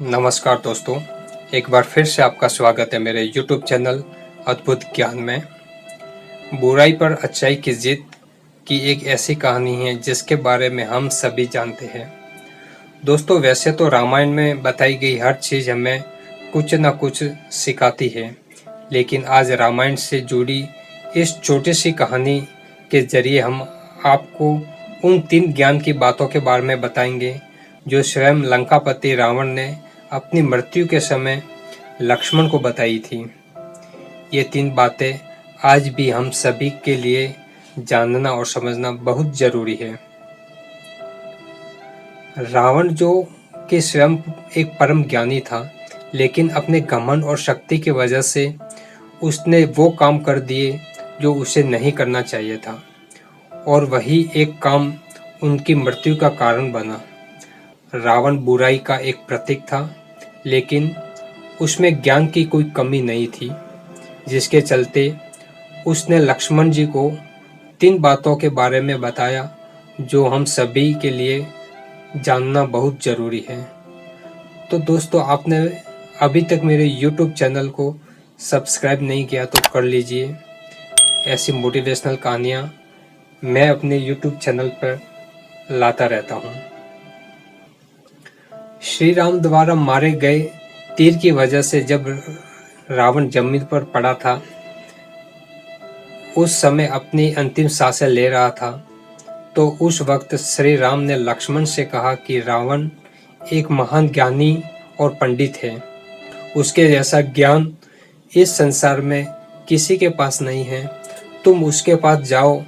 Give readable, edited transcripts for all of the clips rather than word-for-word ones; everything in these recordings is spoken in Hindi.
नमस्कार दोस्तों, एक बार फिर से आपका स्वागत है मेरे YouTube चैनल अद्भुत ज्ञान में। बुराई पर अच्छाई की जीत की एक ऐसी कहानी है जिसके बारे में हम सभी जानते हैं। दोस्तों, वैसे तो रामायण में बताई गई हर चीज़ हमें कुछ न कुछ सिखाती है, लेकिन आज रामायण से जुड़ी इस छोटी सी कहानी के जरिए हम आपको उन 3 ज्ञान की बातों के बारे में बताएंगे जो स्वयं लंकापति रावण ने अपनी मृत्यु के समय लक्ष्मण को बताई थी। ये 3 बातें आज भी हम सभी के लिए जानना और समझना बहुत जरूरी है। रावण जो कि स्वयं एक परम ज्ञानी था, लेकिन अपने घमंड और शक्ति की वजह से उसने वो काम कर दिए जो उसे नहीं करना चाहिए था, और वही एक काम उनकी मृत्यु का कारण बना। रावण बुराई का एक प्रतीक था, लेकिन उसमें ज्ञान की कोई कमी नहीं थी, जिसके चलते उसने लक्ष्मण जी को 3 बातों के बारे में बताया जो हम सभी के लिए जानना बहुत ज़रूरी है। तो दोस्तों, आपने अभी तक मेरे YouTube चैनल को सब्सक्राइब नहीं किया तो कर लीजिए। ऐसी मोटिवेशनल कहानियाँ मैं अपने YouTube चैनल पर लाता रहता हूँ। श्री राम द्वारा मारे गए तीर की वजह से जब रावण जमीन पर पड़ा था, उस समय अपनी अंतिम सांसें ले रहा था, तो उस वक्त श्री राम ने लक्ष्मण से कहा कि रावण एक महान ज्ञानी और पंडित है। उसके जैसा ज्ञान इस संसार में किसी के पास नहीं है। तुम उसके पास जाओ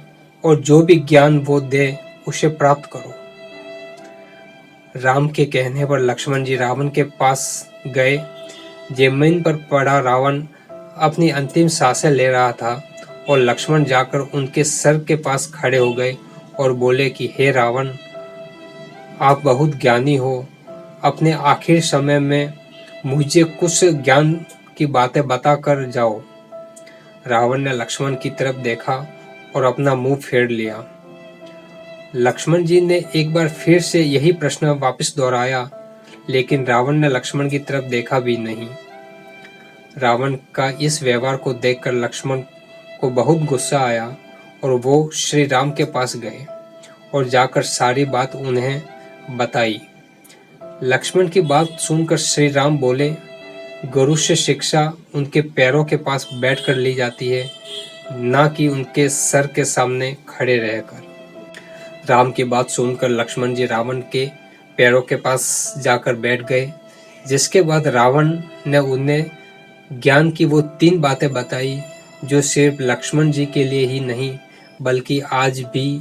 और जो भी ज्ञान वो दे उसे प्राप्त करो। राम के कहने पर लक्ष्मण जी रावण के पास गए। जमीन पर पड़ा रावण अपनी अंतिम सांसें ले रहा था, और लक्ष्मण जाकर उनके सर के पास खड़े हो गए और बोले कि हे रावण, आप बहुत ज्ञानी हो। अपने आखिर समय में मुझे कुछ ज्ञान की बातें बताकर जाओ। रावण ने लक्ष्मण की तरफ देखा और अपना मुंह फेर लिया। लक्ष्मण जी ने एक बार फिर से यही प्रश्न वापस दोहराया, लेकिन रावण ने लक्ष्मण की तरफ देखा भी नहीं। रावण का इस व्यवहार को देखकर लक्ष्मण को बहुत गुस्सा आया, और वो श्री राम के पास गए और जाकर सारी बात उन्हें बताई। लक्ष्मण की बात सुनकर श्री राम बोले, गुरु से शिक्षा उनके पैरों के पास बैठकर ली जाती है, ना कि उनके सर के सामने खड़े रहकर। राम की बात सुनकर लक्ष्मण जी रावण के पैरों के पास जाकर बैठ गए, जिसके बाद रावण ने उन्हें ज्ञान की वो 3 बातें बताई जो सिर्फ लक्ष्मण जी के लिए ही नहीं, बल्कि आज भी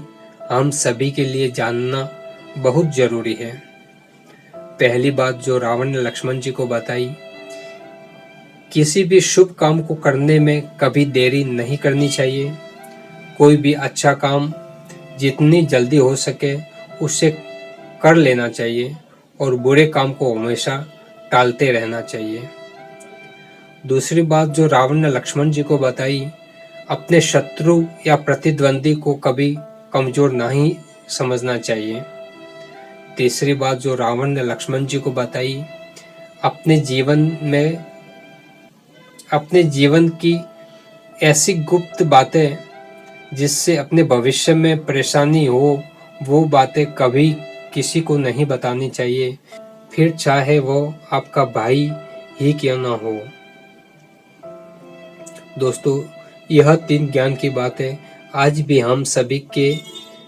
हम सभी के लिए जानना बहुत जरूरी है। पहली बात जो रावण ने लक्ष्मण जी को बताई, किसी भी शुभ काम को करने में कभी देरी नहीं करनी चाहिए। कोई भी अच्छा काम जितनी जल्दी हो सके उसे कर लेना चाहिए, और बुरे काम को हमेशा टालते रहना चाहिए। दूसरी बात जो रावण ने लक्ष्मण जी को बताई, अपने शत्रु या प्रतिद्वंदी को कभी कमजोर नहीं समझना चाहिए। तीसरी बात जो रावण ने लक्ष्मण जी को बताई, अपने जीवन की ऐसी गुप्त बातें जिससे अपने भविष्य में परेशानी हो, वो बातें कभी किसी को नहीं बतानी चाहिए, फिर चाहे वो आपका भाई ही क्यों ना हो। दोस्तों, यह 3 ज्ञान की बातें आज भी हम सभी के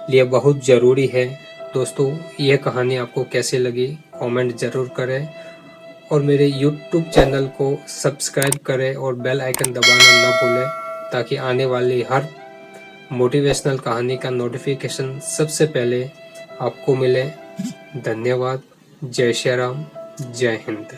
लिए बहुत ज़रूरी है। दोस्तों, यह कहानी आपको कैसी लगी कमेंट ज़रूर करें, और मेरे YouTube चैनल को सब्सक्राइब करें और बेल आइकन दबाना न भूलें, ताकि आने वाली हर मोटिवेशनल कहानी का नोटिफिकेशन सबसे पहले आपको मिले। धन्यवाद। जय श्री राम, जय हिंद।